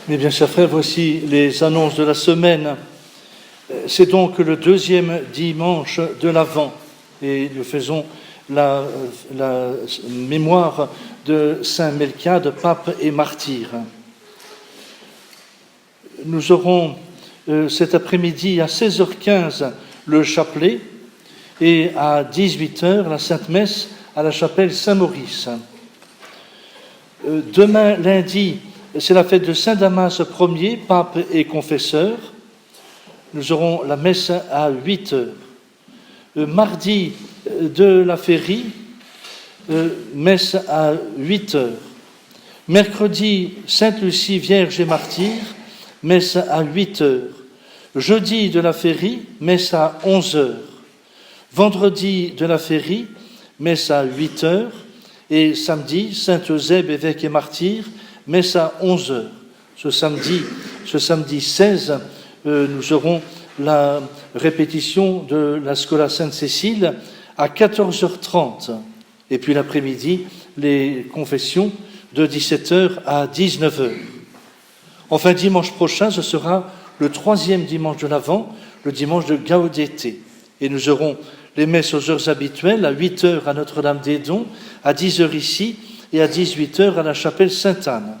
Mes bien chers frères, voici les annonces de la semaine. C'est donc le deuxième dimanche de l'Avent et nous faisons la mémoire de Saint Melchiade, pape et martyr. Nous aurons cet après-midi à 16h15 le chapelet et à 18h la Sainte Messe à la chapelle Saint-Maurice. Demain, lundi, c'est la fête de Saint Damas Ier, pape et confesseur. Nous aurons la messe à 8h. Mardi de la Féerie, messe à 8h. Mercredi, Sainte Lucie, Vierge et martyr, messe à 8h. Jeudi de la Féerie, messe à 11h. Vendredi de la Féerie, messe à 8h. Et samedi, Saint Eusèbe, évêque et martyr, messe à 11h. Ce samedi 16, nous aurons la répétition de la Schola Sainte-Cécile à 14h30. Et puis l'après-midi, les confessions de 17h à 19h. Enfin, dimanche prochain, ce sera le 3e dimanche de l'Avent, le dimanche de Gaudete. Et nous aurons les messes aux heures habituelles, à 8h à Notre-Dame-des-Dons, à 10h ici, et à 18h à la chapelle Sainte-Anne.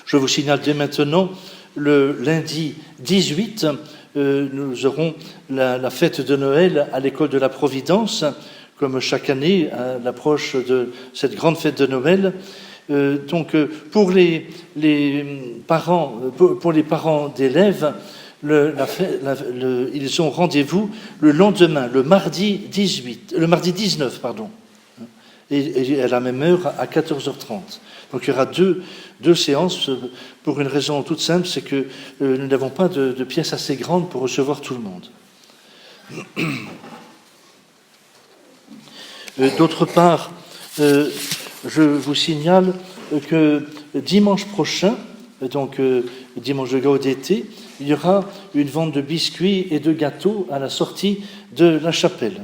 Je vous signale dès maintenant, le lundi 18, nous aurons la fête de Noël à l'école de la Providence, comme chaque année, à l'approche de cette grande fête de Noël. Donc, pour les parents d'élèves, ils ont rendez-vous le lendemain, le mardi 19, et à la même heure, à 14h30. Donc il y aura deux séances, pour une raison toute simple, c'est que nous n'avons pas de pièces assez grandes pour recevoir tout le monde. D'autre part, je vous signale que dimanche prochain, donc dimanche de Gaudete, il y aura une vente de biscuits et de gâteaux à la sortie de la chapelle.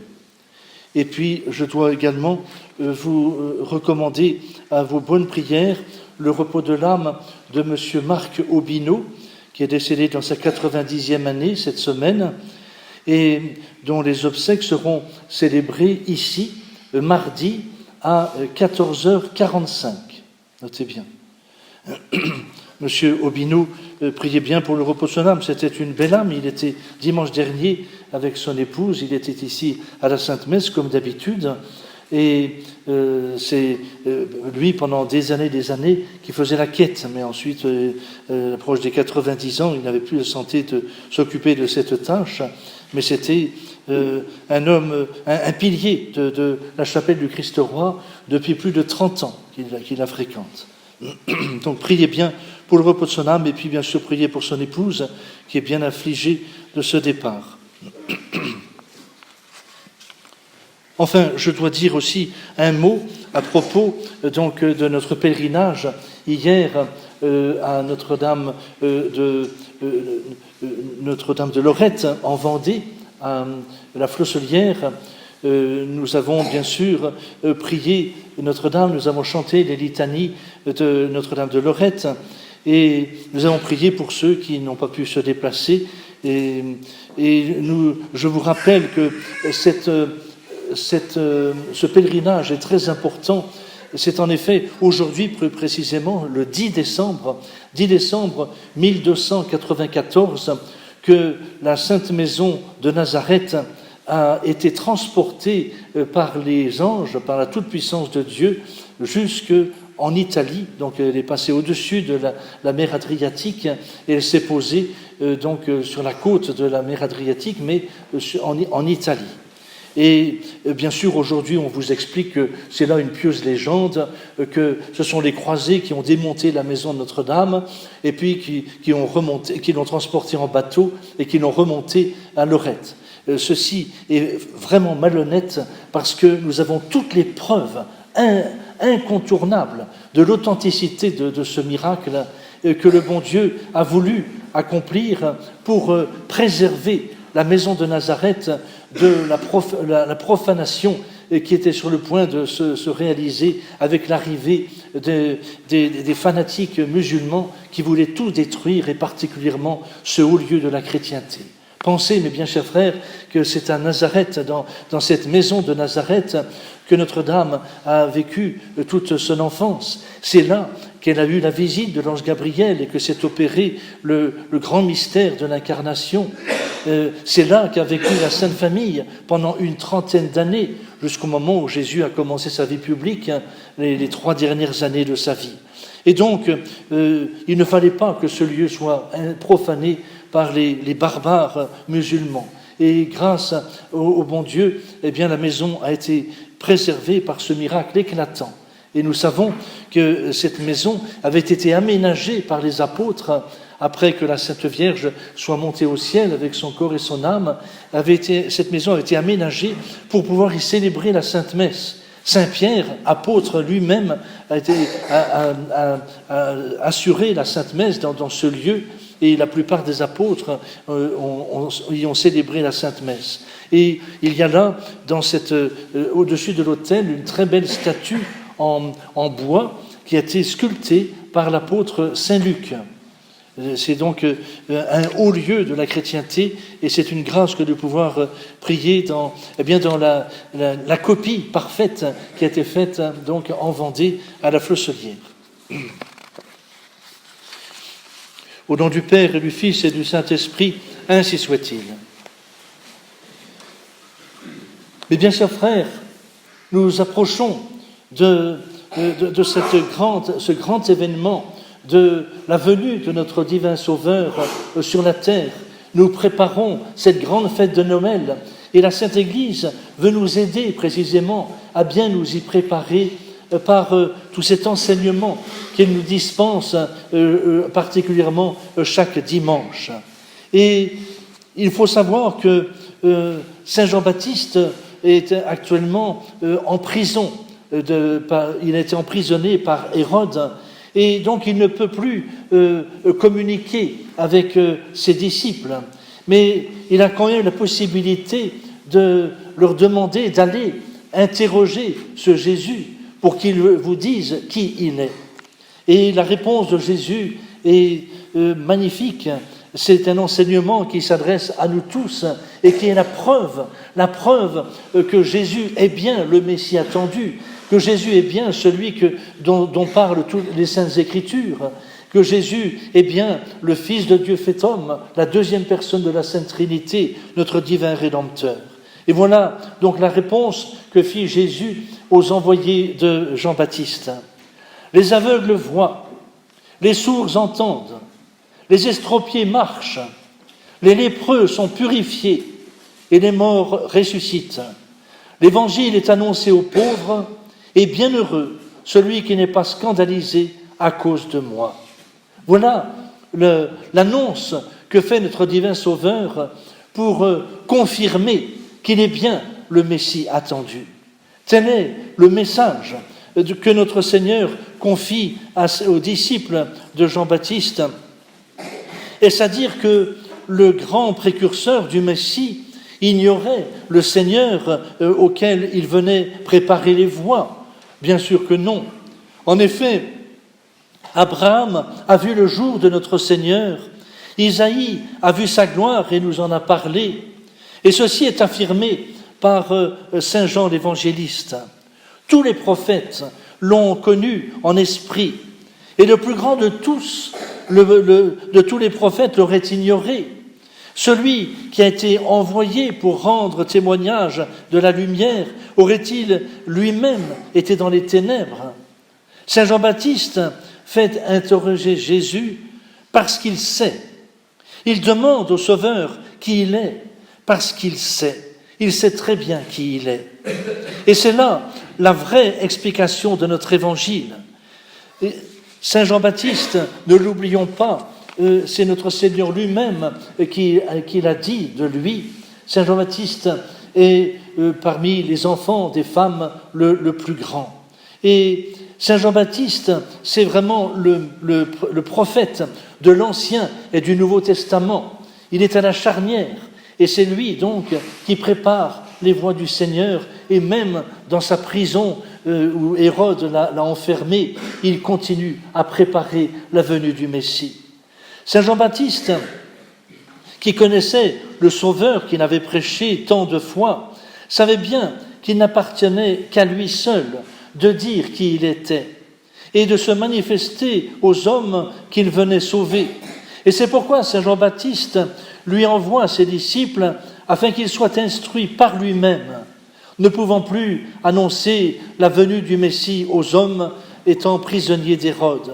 Et puis, je dois également vous recommander à vos bonnes prières le repos de l'âme de M. Marc Aubineau, qui est décédé dans sa 90e année cette semaine, et dont les obsèques seront célébrées ici, mardi, à 14h45. Notez bien. Monsieur Aubineau, priez bien pour le repos de son âme. C'était une belle âme. Il était dimanche dernier avec son épouse. Il était ici à la Sainte Messe comme d'habitude. Et c'est lui, pendant des années, qui faisait la quête. Mais ensuite, à l'approche des 90 ans, il n'avait plus la santé de s'occuper de cette tâche. Mais c'était un homme, un pilier de la chapelle du Christ-Roi depuis plus de 30 ans qu'il la fréquente. Donc priez bien pour le repos de son âme et puis bien sûr priez pour son épouse qui est bien affligée de ce départ. Enfin, je dois dire aussi un mot à propos donc de notre pèlerinage hier à Notre-Dame de Lorette en Vendée, à la Flosselière. Nous avons bien sûr prié Notre-Dame, nous avons chanté les litanies de Notre-Dame de Lorette et nous avons prié pour ceux qui n'ont pas pu se déplacer. Je vous rappelle que ce pèlerinage est très important. C'est en effet aujourd'hui, plus précisément, le 10 décembre 1294, que la Sainte Maison de Nazareth a été transportée par les anges, par la toute-puissance de Dieu, jusqu'en Italie. Donc elle est passée au-dessus de la mer Adriatique et elle s'est posée sur la côte de la mer Adriatique, mais en Italie. Et bien sûr, aujourd'hui, on vous explique que c'est là une pieuse légende, que ce sont les croisés qui ont démonté la maison de Notre-Dame et puis qui l'ont transporté en bateau et qui l'ont remonté à Lorette. Ceci est vraiment malhonnête parce que nous avons toutes les preuves incontournables de l'authenticité de ce miracle que le bon Dieu a voulu accomplir pour préserver la maison de Nazareth de la profanation qui était sur le point de se réaliser avec l'arrivée des fanatiques musulmans qui voulaient tout détruire, et particulièrement ce haut lieu de la chrétienté. Pensez, mes bien chers frères, que c'est à Nazareth, dans cette maison de Nazareth, que Notre-Dame a vécu toute son enfance. C'est là qu'elle a eu la visite de l'ange Gabriel et que s'est opéré le grand mystère de l'incarnation. C'est là qu'a vécu la Sainte Famille pendant une 30aine d'années, jusqu'au moment où Jésus a commencé sa vie publique, les 3 dernières années de sa vie. Et donc, il ne fallait pas que ce lieu soit profané par les barbares musulmans. Et grâce au bon Dieu, eh bien, la maison a été préservée par ce miracle éclatant. Et nous savons que cette maison avait été aménagée par les apôtres après que la Sainte Vierge soit montée au ciel avec son corps et son âme. Cette maison avait été aménagée pour pouvoir y célébrer la Sainte Messe. Saint Pierre, apôtre lui-même, a assuré la Sainte Messe dans ce lieu, et la plupart des apôtres y ont célébré la Sainte Messe. Et il y a là, au-dessus de l'autel, une très belle statue en bois qui a été sculptée par l'apôtre Saint Luc. C'est donc un haut lieu de la chrétienté, et c'est une grâce que de pouvoir prier dans la copie parfaite qui a été faite donc en Vendée à la Flosselière. Au nom du Père et du Fils et du Saint-Esprit, ainsi soit-il. Mais bien chers frères, nous approchons de ce grand événement de la venue de notre divin Sauveur sur la terre. Nous préparons cette grande fête de Noël, et la Sainte Église veut nous aider précisément à bien nous y préparer par tout cet enseignement qu'elle nous dispense particulièrement chaque dimanche. Et il faut savoir que Saint Jean-Baptiste est actuellement en prison. Il a été emprisonné par Hérode, et donc il ne peut plus communiquer avec ses disciples. Mais il a quand même la possibilité de leur demander d'aller interroger ce Jésus pour qu'il vous dise qui il est. Et la réponse de Jésus est magnifique. C'est un enseignement qui s'adresse à nous tous et qui est la preuve que Jésus est bien le Messie attendu, que Jésus est bien celui dont parlent toutes les Saintes Écritures, que Jésus est bien le Fils de Dieu fait homme, la deuxième personne de la Sainte Trinité, notre divin Rédempteur. Et voilà donc la réponse que fit Jésus aux envoyés de Jean-Baptiste. Les aveugles voient, les sourds entendent, les estropiés marchent, les lépreux sont purifiés et les morts ressuscitent. L'Évangile est annoncé aux pauvres, et bienheureux celui qui n'est pas scandalisé à cause de moi. Voilà l'annonce que fait notre divin Sauveur pour confirmer qu'il est bien le Messie attendu. Tel est le message que notre Seigneur confie aux disciples de Jean-Baptiste. Est-ce à dire que le grand précurseur du Messie ignorait le Seigneur auquel il venait préparer les voies? Bien sûr que non. En effet, Abraham a vu le jour de notre Seigneur, Isaïe a vu sa gloire et nous en a parlé, et ceci est affirmé par Saint Jean l'Évangéliste. Tous les prophètes l'ont connu en esprit, et le plus grand de tous, de tous les prophètes l'aurait ignoré. Celui qui a été envoyé pour rendre témoignage de la lumière, aurait-il lui-même été dans les ténèbres? Saint Jean-Baptiste fait interroger Jésus parce qu'il sait. Il demande au Sauveur qui il est parce qu'il sait. Il sait très bien qui il est. Et c'est là la vraie explication de notre évangile. Saint Jean-Baptiste, ne l'oublions pas, c'est notre Seigneur lui-même qui l'a dit de lui. Saint Jean-Baptiste est parmi les enfants des femmes le plus grand. Et Saint Jean-Baptiste, c'est vraiment le prophète de l'Ancien et du Nouveau Testament. Il est à la charnière, et c'est lui donc qui prépare les voies du Seigneur, et même dans sa prison où Hérode l'a enfermé, il continue à préparer la venue du Messie. Saint Jean-Baptiste, qui connaissait le Sauveur, qui l'avait prêché tant de fois, savait bien qu'il n'appartenait qu'à lui seul de dire qui il était et de se manifester aux hommes qu'il venait sauver. Et c'est pourquoi Saint Jean-Baptiste lui envoie ses disciples afin qu'il soit instruit par lui-même, ne pouvant plus annoncer la venue du Messie aux hommes étant prisonnier d'Hérode.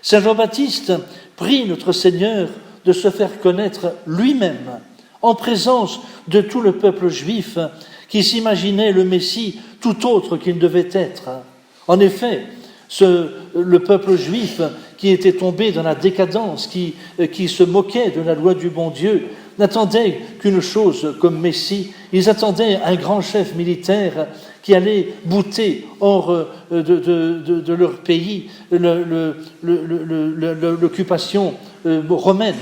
Saint Jean-Baptiste prie notre Seigneur de se faire connaître lui-même en présence de tout le peuple juif qui s'imaginait le Messie tout autre qu'il devait être. En effet, le peuple juif qui était tombé dans la décadence, qui se moquait de la loi du bon Dieu, n'attendait qu'une chose comme Messie. Ils attendaient un grand chef militaire qui allait bouter hors de leur pays l'occupation romaine.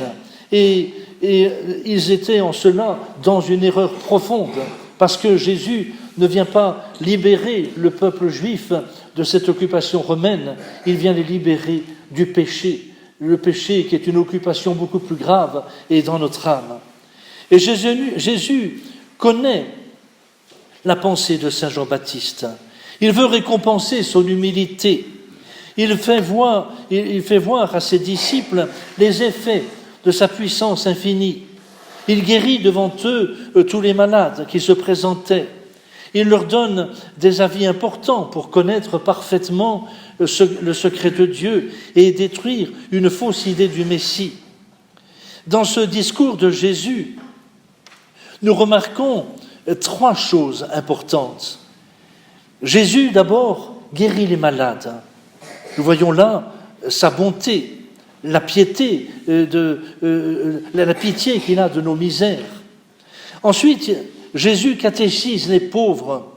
Et ils étaient en cela dans une erreur profonde, parce que Jésus ne vient pas libérer le peuple juif de cette occupation romaine, il vient les libérer du péché. Le péché qui est une occupation beaucoup plus grave est dans notre âme. Et Jésus connaît la pensée de Saint Jean-Baptiste. Il veut récompenser son humilité. Il fait voir à ses disciples les effets de sa puissance infinie. Il guérit devant eux tous les malades qui se présentaient. Il leur donne des avis importants pour connaître parfaitement le secret de Dieu et détruire une fausse idée du Messie. Dans ce discours de Jésus, nous remarquons 3 choses importantes. Jésus, d'abord, guérit les malades. Nous voyons là sa bonté, la piété, la pitié qu'il a de nos misères. Ensuite, Jésus catéchise les pauvres.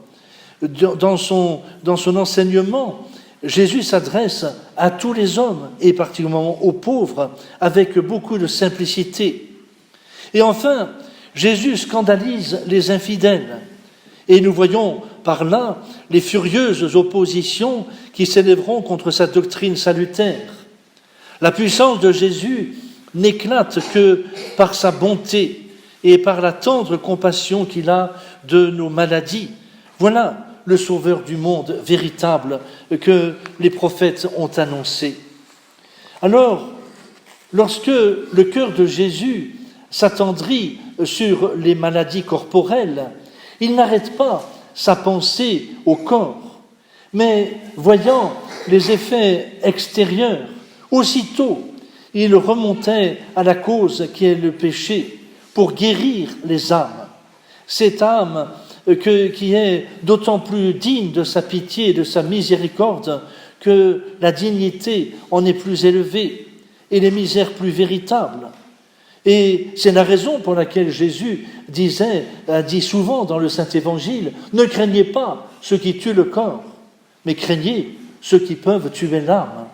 Dans son enseignement, Jésus s'adresse à tous les hommes, et particulièrement aux pauvres, avec beaucoup de simplicité. Et enfin, Jésus scandalise les infidèles. Et nous voyons par là les furieuses oppositions qui s'élèveront contre sa doctrine salutaire. La puissance de Jésus n'éclate que par sa bonté et par la tendre compassion qu'il a de nos maladies. Voilà le Sauveur du monde véritable que les prophètes ont annoncé. Alors, lorsque le cœur de Jésus s'attendrit sur les maladies corporelles, il n'arrête pas sa pensée au corps, mais voyant les effets extérieurs, aussitôt il remontait à la cause qui est le péché pour guérir les âmes. Cette âme qui est d'autant plus digne de sa pitié et de sa miséricorde que la dignité en est plus élevée et les misères plus véritables. Et c'est la raison pour laquelle Jésus a dit souvent dans le Saint-Évangile, « Ne craignez pas ceux qui tuent le corps, mais craignez ceux qui peuvent tuer l'âme. »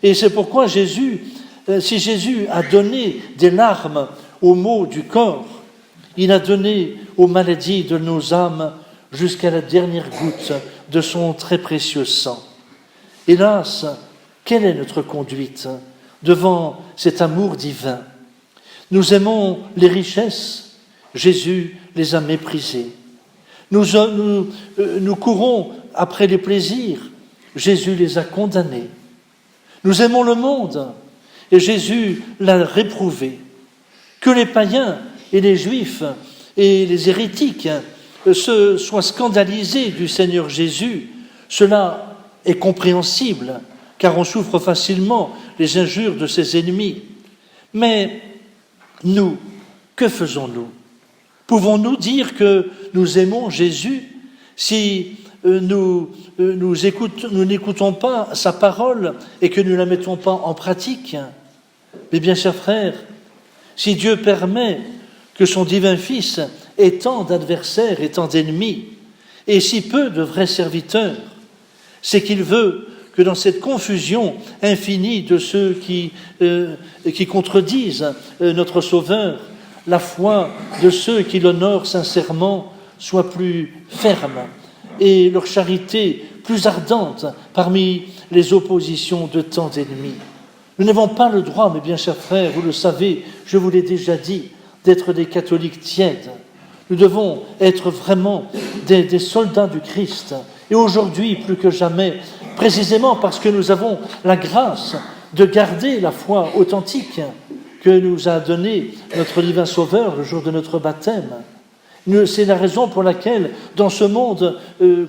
Et c'est pourquoi si Jésus a donné des larmes aux maux du corps, il a donné aux maladies de nos âmes jusqu'à la dernière goutte de son très précieux sang. Hélas, quelle est notre conduite devant cet amour divin ? Nous aimons les richesses, Jésus les a méprisées. Nous courons après les plaisirs, Jésus les a condamnés. Nous aimons le monde, et Jésus l'a réprouvé. Que les païens et les juifs et les hérétiques soient scandalisés du Seigneur Jésus, cela est compréhensible, car on souffre facilement les injures de ses ennemis. Mais nous, que faisons-nous ? Pouvons-nous dire que nous aimons Jésus si nous n'écoutons pas sa parole et que nous ne la mettons pas en pratique ? Mais bien chers frères, si Dieu permet que son divin Fils ait tant d'adversaires et tant d'ennemis, et si peu de vrais serviteurs, c'est qu'il veut que dans cette confusion infinie de ceux qui contredisent notre Sauveur, la foi de ceux qui l'honorent sincèrement soit plus ferme et leur charité plus ardente parmi les oppositions de tant d'ennemis. Nous n'avons pas le droit, mes bien chers frères, vous le savez, je vous l'ai déjà dit, d'être des catholiques tièdes. Nous devons être vraiment des soldats du Christ. Et aujourd'hui, plus que jamais, précisément parce que nous avons la grâce de garder la foi authentique que nous a donnée notre divin Sauveur le jour de notre baptême. C'est la raison pour laquelle, dans ce monde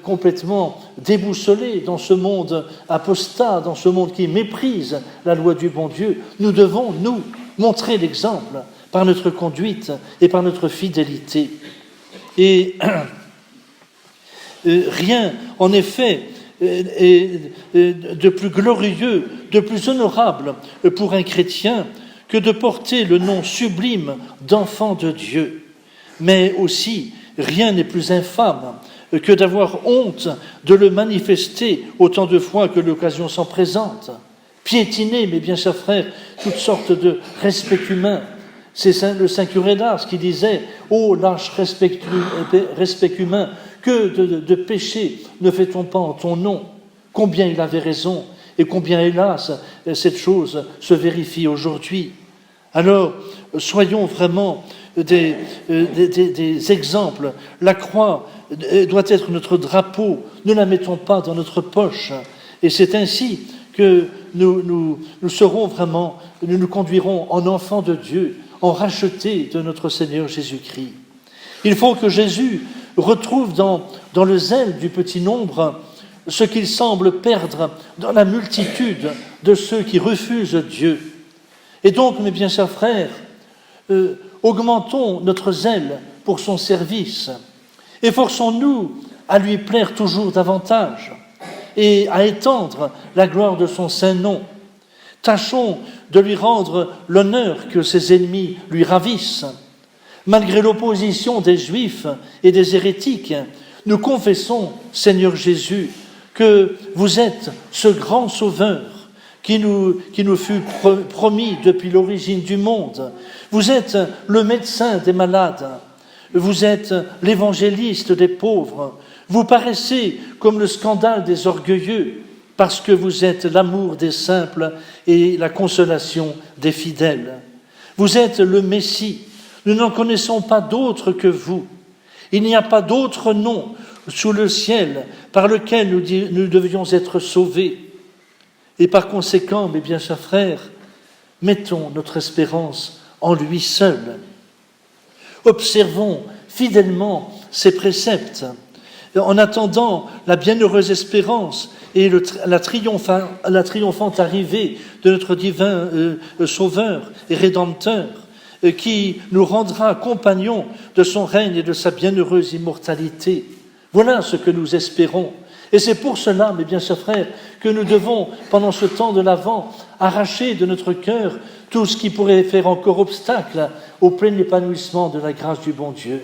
complètement déboussolé, dans ce monde apostat, dans ce monde qui méprise la loi du bon Dieu, nous devons, nous, montrer l'exemple par notre conduite et par notre fidélité. Et rien, en effet, de plus glorieux, de plus honorable pour un chrétien que de porter le nom sublime d'enfant de Dieu. Mais aussi, rien n'est plus infâme que d'avoir honte de le manifester autant de fois que l'occasion s'en présente. Piétiner, mes bien chers frères, toutes sortes de respect humain. C'est le saint curé d'Ars qui disait « Ô lâche respect humain, que de péchés ne fait-on pas en ton nom ?» Combien il avait raison et combien, hélas, cette chose se vérifie aujourd'hui. Alors, soyons vraiment des exemples. La croix doit être notre drapeau. Ne la mettons pas dans notre poche. Et c'est ainsi que nous serons vraiment, nous nous conduirons en enfants de Dieu, en rachetés de notre Seigneur Jésus-Christ. Il faut que Jésus retrouve dans le zèle du petit nombre ce qu'il semble perdre dans la multitude de ceux qui refusent Dieu. Et donc, mes bien chers frères, augmentons notre zèle pour son service. Efforçons-nous à lui plaire toujours davantage et à étendre la gloire de son saint nom. Tâchons de lui rendre l'honneur que ses ennemis lui ravissent. Malgré l'opposition des Juifs et des hérétiques, nous confessons, Seigneur Jésus, que vous êtes ce grand Sauveur qui nous fut promis depuis l'origine du monde. Vous êtes le médecin des malades, vous êtes l'évangéliste des pauvres, vous paraissez comme le scandale des orgueilleux, parce que vous êtes l'amour des simples et la consolation des fidèles. Vous êtes le Messie, nous n'en connaissons pas d'autre que vous. Il n'y a pas d'autre nom sous le ciel par lequel nous devions être sauvés. Et par conséquent, mes bien chers frères, mettons notre espérance en lui seul. Observons fidèlement ses préceptes, en attendant la bienheureuse espérance et la triomphante arrivée de notre divin Sauveur et Rédempteur, qui nous rendra compagnons de son règne et de sa bienheureuse immortalité. Voilà ce que nous espérons. Et c'est pour cela, mes bien chers frères, que nous devons, pendant ce temps de l'Avent, arracher de notre cœur tout ce qui pourrait faire encore obstacle au plein épanouissement de la grâce du bon Dieu.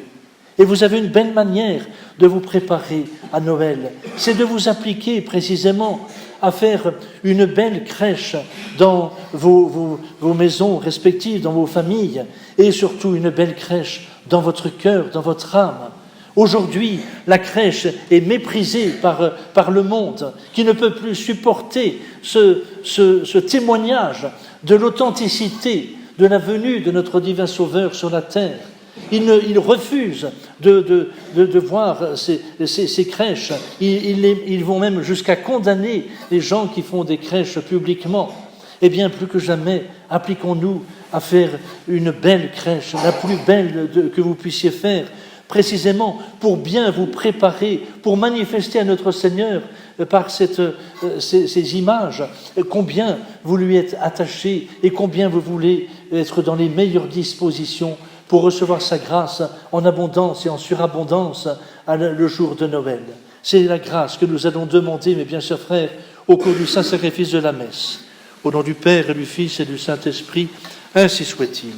Et vous avez une belle manière de vous préparer à Noël. C'est de vous appliquer précisément à faire une belle crèche dans vos maisons respectives, dans vos familles, et surtout une belle crèche dans votre cœur, dans votre âme. Aujourd'hui, la crèche est méprisée par le monde, qui ne peut plus supporter ce témoignage de l'authenticité de la venue de notre divin Sauveur sur la terre. Ils refusent de voir ces crèches. Ils vont même jusqu'à condamner les gens qui font des crèches publiquement. Eh bien, plus que jamais, appliquons-nous à faire une belle crèche, la plus belle que vous puissiez faire, précisément pour bien vous préparer, pour manifester à notre Seigneur par ces images combien vous lui êtes attachés et combien vous voulez être dans les meilleures dispositions pour recevoir sa grâce en abondance et en surabondance le jour de Noël. C'est la grâce que nous allons demander, mes bien chers frères, au cours du saint sacrifice de la messe. Au nom du Père et du Fils et du Saint-Esprit, ainsi soit-il.